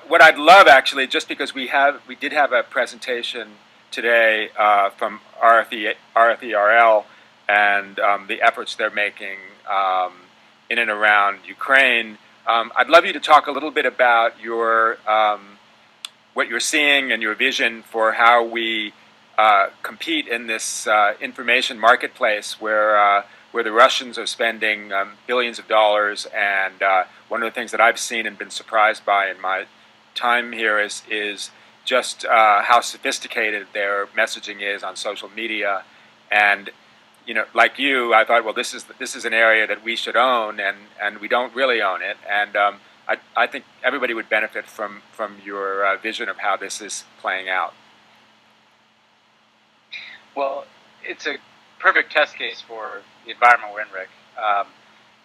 What I'd love, actually, just because we did have a presentation today from RFERL and the efforts they're making in and around Ukraine. I'd love you to talk a little bit about your what you're seeing and your vision for how we compete in this information marketplace where the Russians are spending billions of dollars. And one of the things that I've seen and been surprised by in my time here is just how sophisticated their messaging is on social media. And like you, I thought, well, this is an area that we should own, and we don't really own it. And I think everybody would benefit from your vision of how this is playing out. Well, it's a perfect test case for the environment we're in, Rick.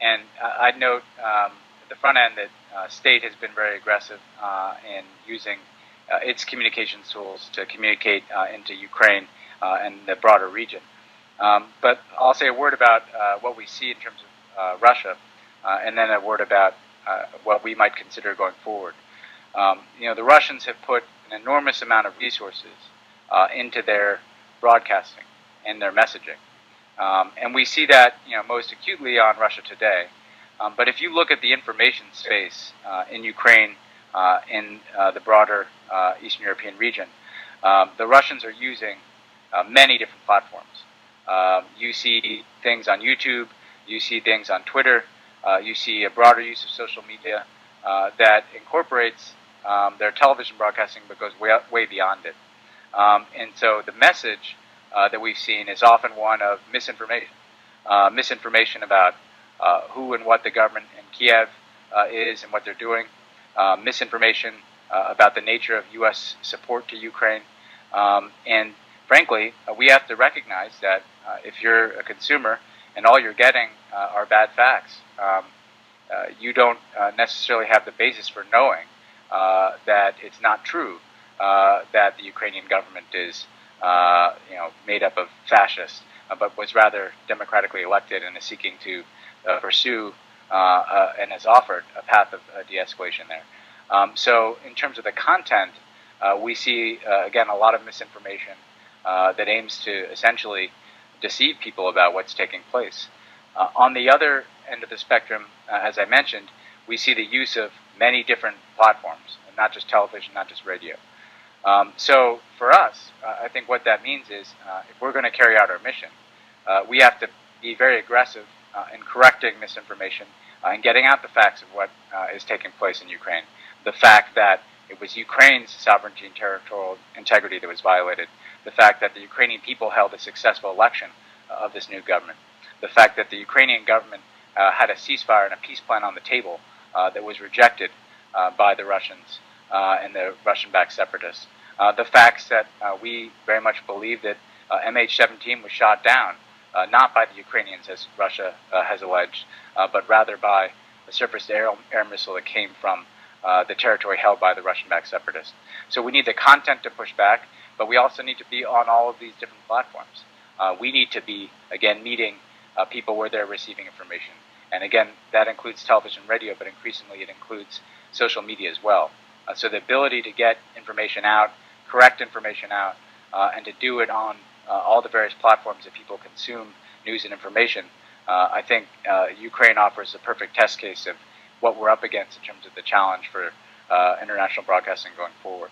And I'd note at the front end that state has been very aggressive in using its communications tools to communicate into Ukraine and the broader region. But I'll say a word about what we see in terms of Russia, and then a word about what we might consider going forward. The Russians have put an enormous amount of resources into their broadcasting and their messaging. And we see that most acutely on Russia Today. But if you look at the information space in Ukraine, in the broader Eastern European region, the Russians are using many different platforms. You see things on YouTube, you see things on Twitter, you see a broader use of social media that incorporates their television broadcasting but goes way beyond it. And so the message that we've seen is often one of misinformation. Misinformation about who and what the government in Kiev is and what they're doing. Misinformation about the nature of U.S. support to Ukraine. And frankly, we have to recognize that if you're a consumer and all you're getting are bad facts, you don't necessarily have the basis for knowing that it's not true that the Ukrainian government is made up of fascists, but was rather democratically elected and is seeking to pursue and has offered a path of de-escalation there. So in terms of the content, we see, again, a lot of misinformation that aims to essentially deceive people about what's taking place. On the other end of the spectrum, as I mentioned, we see the use of many different platforms, not just television, not just radio. So for us, I think what that means is if we're going to carry out our mission, we have to be very aggressive in correcting misinformation and getting out the facts of what is taking place in Ukraine. The fact that it was Ukraine's sovereignty and territorial integrity that was violated. The fact that the Ukrainian people held a successful election of this new government. The fact that the Ukrainian government had a ceasefire and a peace plan on the table that was rejected by the Russians and the Russian-backed separatists. The facts that we very much believe that MH17 was shot down, not by the Ukrainians, as Russia has alleged, but rather by a surface-to-air missile that came from the territory held by the Russian-backed separatists. So we need the content to push back, but we also need to be on all of these different platforms. We need to be, again, meeting people where they're receiving information. And again, that includes television, radio, but increasingly it includes social media as well. So the ability to get information out, correct information out, and to do it on all the various platforms that people consume news and information, I think Ukraine offers a perfect test case of what we're up against in terms of the challenge for international broadcasting going forward.